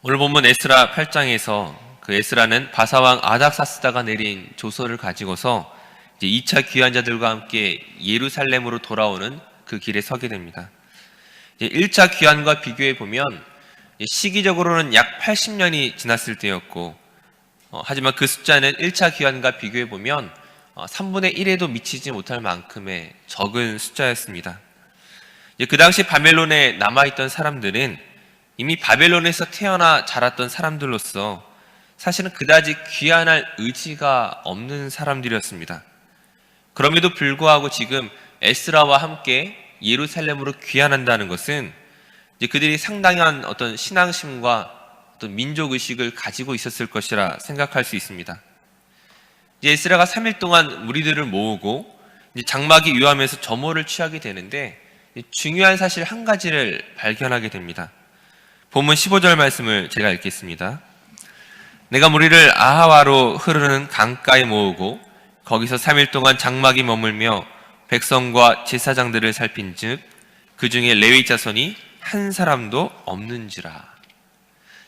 오늘 본문 에스라 8장에서 그 에스라는 바사왕 아닥사스다가 내린 조서를 가지고서 이제 2차 귀환자들과 함께 예루살렘으로 돌아오는 그 길에 서게 됩니다. 1차 귀환과 비교해 보면 시기적으로는 약 80년이 지났을 때였고, 하지만 그 숫자는 1차 귀환과 비교해 보면 3분의 1에도 미치지 못할 만큼의 적은 숫자였습니다. 그 당시 바벨론에 남아있던 사람들은 이미 바벨론에서 태어나 자랐던 사람들로서 사실은 그다지 귀환할 의지가 없는 사람들이었습니다. 그럼에도 불구하고 지금 에스라와 함께 예루살렘으로 귀환한다는 것은 이제 그들이 상당한 어떤 신앙심과 어떤 민족의식을 가지고 있었을 것이라 생각할 수 있습니다. 이제 에스라가 3일 동안 무리들을 모으고 이제 장막이 위험해서 점호를 취하게 되는데 중요한 사실 한 가지를 발견하게 됩니다. 본문 15절 말씀을 제가 읽겠습니다. 내가 무리를 아하와로 흐르는 강가에 모으고 거기서 3일 동안 장막이 머물며 백성과 제사장들을 살핀즉 그 중에 레위 자손이 한 사람도 없는지라.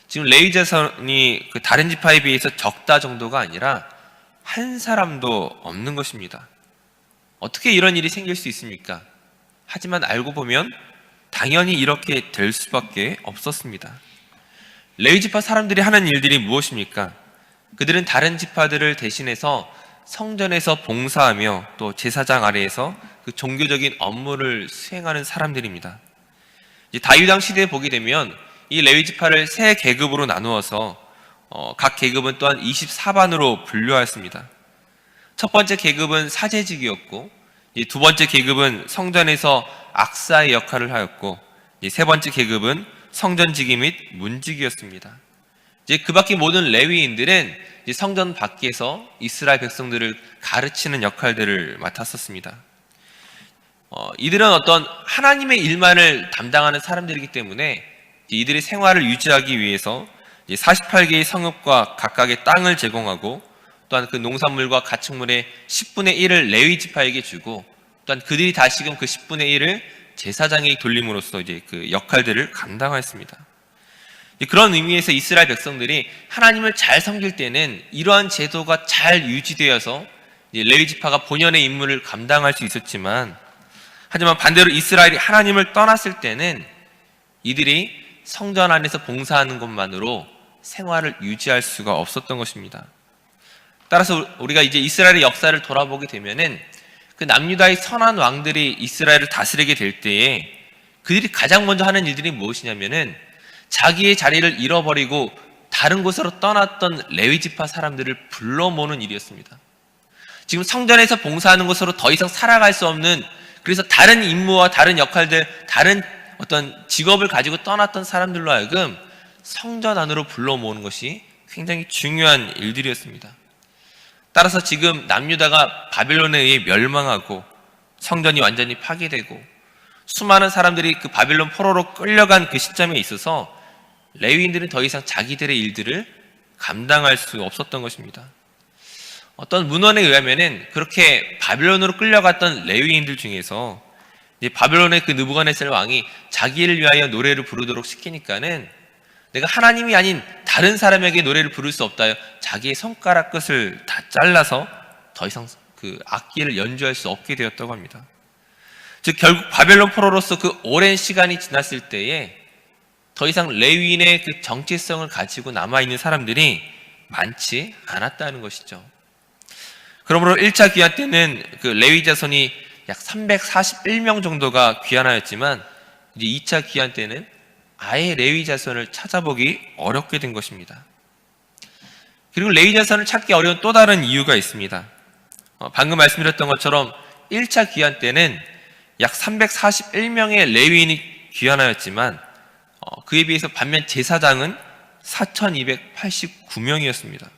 지금 레위 자손이 그 다른 지파에 비해서 적다 정도가 아니라 한 사람도 없는 것입니다. 어떻게 이런 일이 생길 수 있습니까? 하지만 알고 보면 당연히 이렇게 될 수밖에 없었습니다. 레위 지파 사람들이 하는 일들이 무엇입니까? 그들은 다른 지파들을 대신해서 성전에서 봉사하며 또 제사장 아래에서 그 종교적인 업무를 수행하는 사람들입니다. 이제 다윗왕 시대에 보게 되면 이 레위 지파를 세 계급으로 나누어서 각 계급은 또한 24반으로 분류하였습니다. 첫 번째 계급은 사제직이었고, 두 번째 계급은 성전에서 악사의 역할을 하였고, 세 번째 계급은 성전직위 및 문직이었습니다. 이제 그 밖의 모든 레위인들은 이제 성전 밖에서 이스라엘 백성들을 가르치는 역할들을 맡았었습니다. 이들은 어떤 하나님의 일만을 담당하는 사람들이기 때문에 이들의 생활을 유지하기 위해서 48개의 성읍과 각각의 땅을 제공하고, 또한 그 농산물과 가축물의 10분의 1을 레위 지파에게 주고, 또한 그들이 다시금 그 10분의 1을 제사장에게 돌림으로써 이제 그 역할들을 감당하였습니다. 그런 의미에서 이스라엘 백성들이 하나님을 잘 섬길 때는 이러한 제도가 잘 유지되어서 레위 지파가 본연의 임무를 감당할 수 있었지만, 하지만 반대로 이스라엘이 하나님을 떠났을 때는 이들이 성전 안에서 봉사하는 것만으로 생활을 유지할 수가 없었던 것입니다. 따라서 우리가 이제 이스라엘의 역사를 돌아보게 되면은 그 남유다의 선한 왕들이 이스라엘을 다스리게 될 때에 그들이 가장 먼저 하는 일들이 무엇이냐면은 자기의 자리를 잃어버리고 다른 곳으로 떠났던 레위 지파 사람들을 불러 모으는 일이었습니다. 지금 성전에서 봉사하는 것으로 더 이상 살아갈 수 없는, 그래서 다른 임무와 다른 역할들, 다른 어떤 직업을 가지고 떠났던 사람들로 하여금 성전 안으로 불러 모으는 것이 굉장히 중요한 일들이었습니다. 따라서 지금 남유다가 바벨론에 의해 멸망하고 성전이 완전히 파괴되고 수많은 사람들이 그 바벨론 포로로 끌려간 그 시점에 있어서 레위인들은 더 이상 자기들의 일들을 감당할 수 없었던 것입니다. 어떤 문헌에 의하면은 그렇게 바벨론으로 끌려갔던 레위인들 중에서 이제 바벨론의 그 느부갓네살 왕이 자기를 위하여 노래를 부르도록 시키니까는 내가 하나님이 아닌 다른 사람에게 노래를 부를 수 없다요, 자기의 손가락 끝을 다 잘라서 더 이상 그 악기를 연주할 수 없게 되었다고 합니다. 즉 결국 바벨론 포로로서 그 오랜 시간이 지났을 때에 더 이상 레위인의 그 정체성을 가지고 남아있는 사람들이 많지 않았다는 것이죠. 그러므로 1차 귀환 때는 그 레위 자손이 약 341명 정도가 귀환하였지만, 이제 2차 귀환 때는 아예 레위 자손을 찾아보기 어렵게 된 것입니다. 그리고 레위 자손을 찾기 어려운 또 다른 이유가 있습니다. 방금 말씀드렸던 것처럼 1차 귀환 때는 약 341명의 레위인이 귀환하였지만 그에 비해서 반면 제사장은 4289명이었습니다.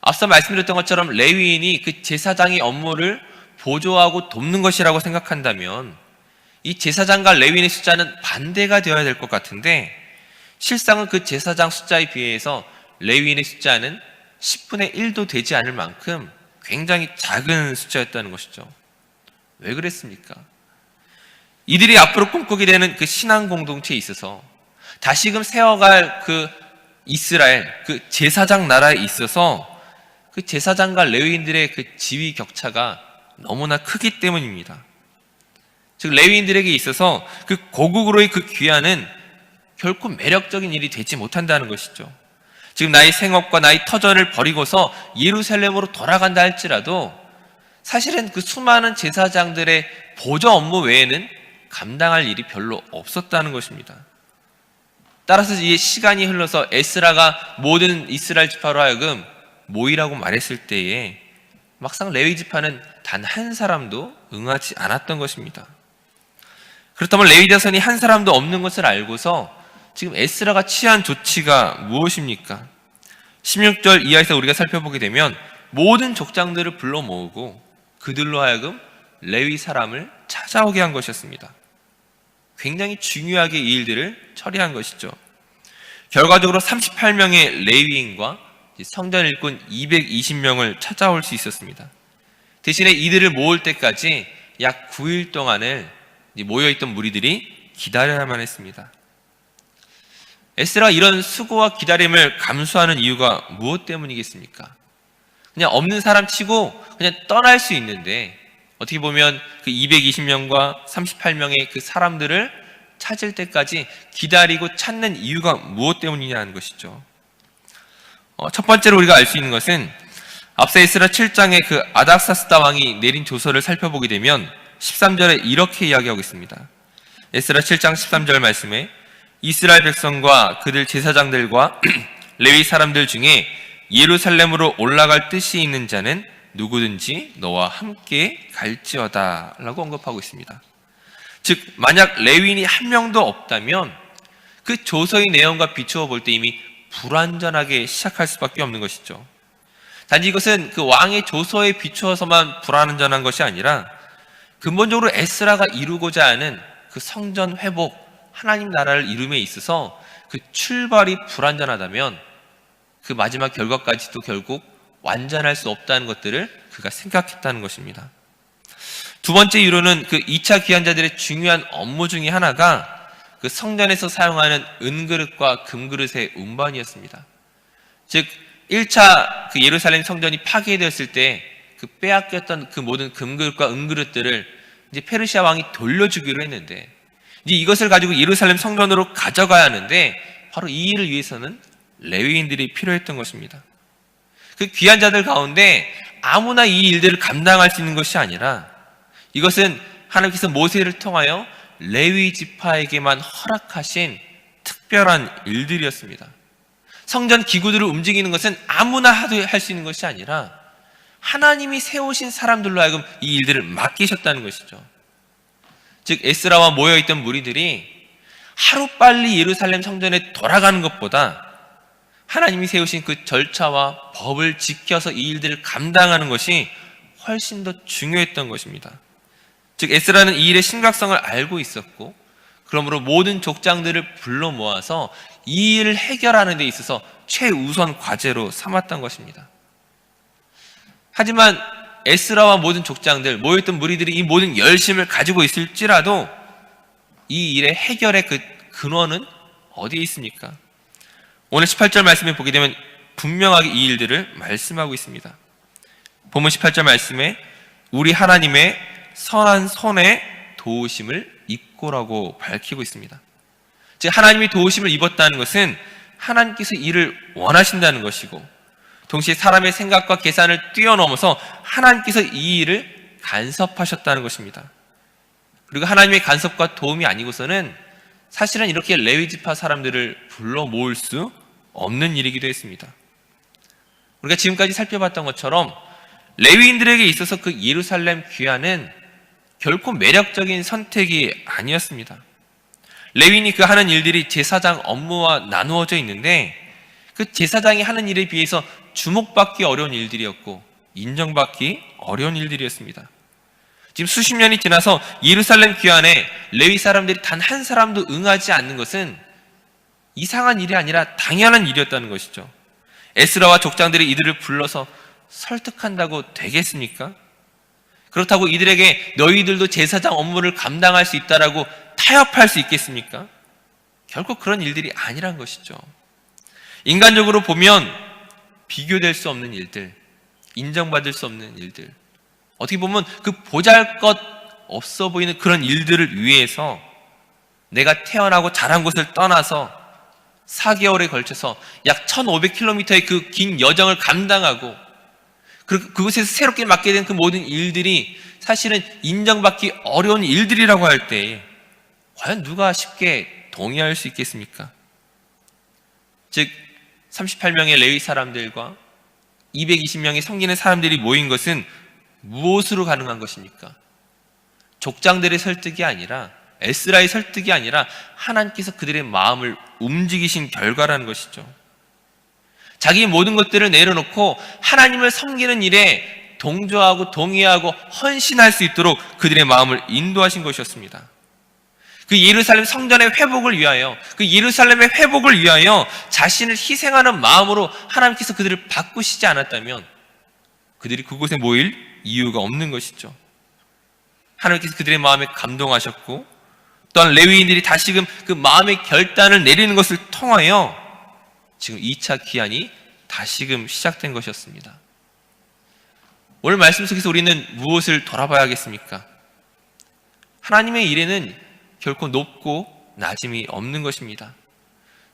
앞서 말씀드렸던 것처럼 레위인이 그 제사장의 업무를 보조하고 돕는 것이라고 생각한다면 이 제사장과 레위인의 숫자는 반대가 되어야 될 것 같은데, 실상은 그 제사장 숫자에 비해서 레위인의 숫자는 10분의 1도 되지 않을 만큼 굉장히 작은 숫자였다는 것이죠. 왜 그랬습니까? 이들이 앞으로 꿈꾸게 되는 그 신앙 공동체에 있어서 다시금 세워갈 그 이스라엘, 그 제사장 나라에 있어서 그 제사장과 레위인들의 그 지위 격차가 너무나 크기 때문입니다. 즉 레위인들에게 있어서 그 고국으로의 그 귀환은 결코 매력적인 일이 되지 못한다는 것이죠. 지금 나의 생업과 나의 터전을 버리고서 예루살렘으로 돌아간다 할지라도 사실은 그 수많은 제사장들의 보조 업무 외에는 감당할 일이 별로 없었다는 것입니다. 따라서 이 시간이 흘러서 에스라가 모든 이스라엘 지파로 하여금 모이라고 말했을 때에 막상 레위 지파는 단 한 사람도 응하지 않았던 것입니다. 그렇다면 레위 자손이 한 사람도 없는 것을 알고서 지금 에스라가 취한 조치가 무엇입니까? 16절 이하에서 우리가 살펴보게 되면 모든 족장들을 불러 모으고 그들로 하여금 레위 사람을 찾아오게 한 것이었습니다. 굉장히 중요하게 이 일들을 처리한 것이죠. 결과적으로 38명의 레위인과 성전 일꾼 220명을 찾아올 수 있었습니다. 대신에 이들을 모을 때까지 약 9일 동안을 모여있던 무리들이 기다려야만 했습니다. 에스라가 이런 수고와 기다림을 감수하는 이유가 무엇 때문이겠습니까? 그냥 없는 사람 치고 그냥 떠날 수 있는데 어떻게 보면 그 220명과 38명의 그 사람들을 찾을 때까지 기다리고 찾는 이유가 무엇 때문이냐는 것이죠. 첫 번째로 우리가 알 수 있는 것은 앞서 에스라 7장의 그 아닥사스다 왕이 내린 조서를 살펴보게 되면 13절에 이렇게 이야기하고 있습니다. 에스라 7장 13절 말씀에 이스라엘 백성과 그들 제사장들과 레위 사람들 중에 예루살렘으로 올라갈 뜻이 있는 자는 누구든지 너와 함께 갈지어다 라고 언급하고 있습니다. 즉 만약 레위인이 한 명도 없다면 그 조서의 내용과 비추어 볼 때 이미 불완전하게 시작할 수밖에 없는 것이죠. 단지 이것은 그 왕의 조서에 비추어서만 불완전한 것이 아니라 근본적으로 에스라가 이루고자 하는 그 성전 회복, 하나님 나라를 이룸에 있어서 그 출발이 불완전하다면 그 마지막 결과까지도 결국 완전할 수 없다는 것들을 그가 생각했다는 것입니다. 두 번째 이유로는 그 2차 귀환자들의 중요한 업무 중에 하나가 그 성전에서 사용하는 은그릇과 금그릇의 운반이었습니다. 즉 1차 그 예루살렘 성전이 파괴되었을 때 그 빼앗겼던 그 모든 금그릇과 은그릇들을 이제 페르시아 왕이 돌려주기로 했는데 이제 이것을 가지고 예루살렘 성전으로 가져가야 하는데 바로 이 일을 위해서는 레위인들이 필요했던 것입니다. 그 귀한 자들 가운데 아무나 이 일들을 감당할 수 있는 것이 아니라 이것은 하나님께서 모세를 통하여 레위 지파에게만 허락하신 특별한 일들이었습니다. 성전 기구들을 움직이는 것은 아무나 할 수 있는 것이 아니라 하나님이 세우신 사람들로 하여금 이 일들을 맡기셨다는 것이죠. 즉 에스라와 모여있던 무리들이 하루빨리 예루살렘 성전에 돌아가는 것보다 하나님이 세우신 그 절차와 법을 지켜서 이 일들을 감당하는 것이 훨씬 더 중요했던 것입니다. 즉 에스라는 이 일의 심각성을 알고 있었고 그러므로 모든 족장들을 불러 모아서 이 일을 해결하는 데 있어서 최우선 과제로 삼았던 것입니다. 하지만 에스라와 모든 족장들, 모였던 무리들이 이 모든 열심을 가지고 있을지라도 이 일의 해결의 그 근원은 어디에 있습니까? 오늘 18절 말씀에 보게 되면 분명하게 이 일들을 말씀하고 있습니다. 본문 18절 말씀에 우리 하나님의 선한 손에 도우심을 입고라고 밝히고 있습니다. 즉 하나님이 도우심을 입었다는 것은 하나님께서 이를 원하신다는 것이고 동시에 사람의 생각과 계산을 뛰어넘어서 하나님께서 이 일을 간섭하셨다는 것입니다. 그리고 하나님의 간섭과 도움이 아니고서는 사실은 이렇게 레위 지파 사람들을 불러 모을 수 없는 일이기도 했습니다. 우리가 지금까지 살펴봤던 것처럼 레위인들에게 있어서 그 예루살렘 귀환은 결코 매력적인 선택이 아니었습니다. 레위인이 그 하는 일들이 제사장 업무와 나누어져 있는데 그 제사장이 하는 일에 비해서 주목받기 어려운 일들이었고 인정받기 어려운 일들이었습니다. 지금 수십 년이 지나서 예루살렘 귀환에 레위 사람들이 단 한 사람도 응하지 않는 것은 이상한 일이 아니라 당연한 일이었다는 것이죠. 에스라와 족장들이 이들을 불러서 설득한다고 되겠습니까? 그렇다고 이들에게 너희들도 제사장 업무를 감당할 수 있다라고 타협할 수 있겠습니까? 결코 그런 일들이 아니란 것이죠. 인간적으로 보면 비교될 수 없는 일들, 인정받을 수 없는 일들, 어떻게 보면 그 보잘것 없어 보이는 그런 일들을 위해서 내가 태어나고 자란 곳을 떠나서 4개월에 걸쳐서 약 1500km의 그 긴 여정을 감당하고 그곳에서 새롭게 맡게 된 그 모든 일들이 사실은 인정받기 어려운 일들이라고 할 때 과연 누가 쉽게 동의할 수 있겠습니까? 즉 38명의 레위 사람들과 220명의 섬기는 사람들이 모인 것은 무엇으로 가능한 것입니까? 족장들의 설득이 아니라, 에스라의 설득이 아니라 하나님께서 그들의 마음을 움직이신 결과라는 것이죠. 자기의 모든 것들을 내려놓고 하나님을 섬기는 일에 동조하고 동의하고 헌신할 수 있도록 그들의 마음을 인도하신 것이었습니다. 그 예루살렘 성전의 회복을 위하여, 그 예루살렘의 회복을 위하여 자신을 희생하는 마음으로 하나님께서 그들을 바꾸시지 않았다면 그들이 그곳에 모일 이유가 없는 것이죠. 하나님께서 그들의 마음에 감동하셨고, 또한 레위인들이 다시금 그 마음의 결단을 내리는 것을 통하여 지금 2차 기한이 다시금 시작된 것이었습니다. 오늘 말씀 속에서 우리는 무엇을 돌아봐야겠습니까? 하나님의 일에는 결코 높고 낮음이 없는 것입니다.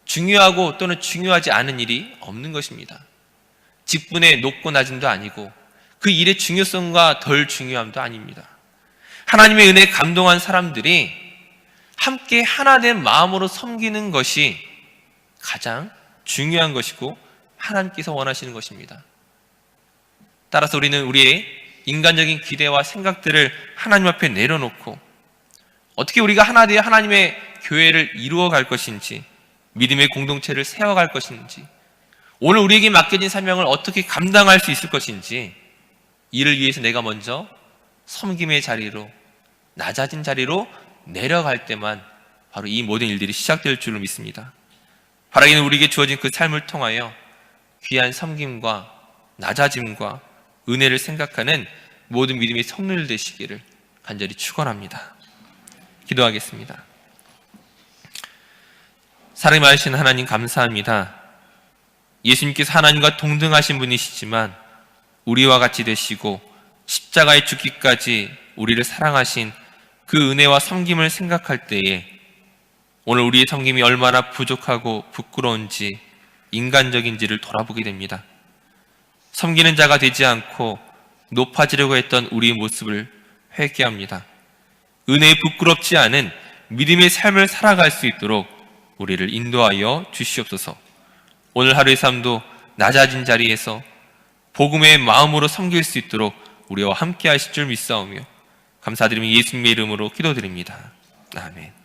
중요하고 또는 중요하지 않은 일이 없는 것입니다. 직분의 높고 낮음도 아니고 그 일의 중요성과 덜 중요함도 아닙니다. 하나님의 은혜에 감동한 사람들이 함께 하나 된 마음으로 섬기는 것이 가장 중요한 것이고 하나님께서 원하시는 것입니다. 따라서 우리는 우리의 인간적인 기대와 생각들을 하나님 앞에 내려놓고 어떻게 우리가 하나 되어 하나님의 교회를 이루어갈 것인지, 믿음의 공동체를 세워갈 것인지, 오늘 우리에게 맡겨진 사명을 어떻게 감당할 수 있을 것인지, 이를 위해서 내가 먼저 섬김의 자리로, 낮아진 자리로 내려갈 때만 바로 이 모든 일들이 시작될 줄로 믿습니다. 바라기는 우리에게 주어진 그 삶을 통하여 귀한 섬김과 낮아짐과 은혜를 생각하는 모든 믿음의 성도들 되시기를 간절히 축원합니다. 기도하겠습니다. 사랑이 많으신 하나님 감사합니다. 예수님께서 하나님과 동등하신 분이시지만 우리와 같이 되시고 십자가에 죽기까지 우리를 사랑하신 그 은혜와 섬김을 생각할 때에 오늘 우리의 섬김이 얼마나 부족하고 부끄러운지 인간적인지를 돌아보게 됩니다. 섬기는 자가 되지 않고 높아지려고 했던 우리의 모습을 회개합니다. 은혜에 부끄럽지 않은 믿음의 삶을 살아갈 수 있도록 우리를 인도하여 주시옵소서. 오늘 하루의 삶도 낮아진 자리에서 복음의 마음으로 섬길 수 있도록 우리와 함께 하실 줄 믿사오며 감사드리며 예수님의 이름으로 기도드립니다. 아멘.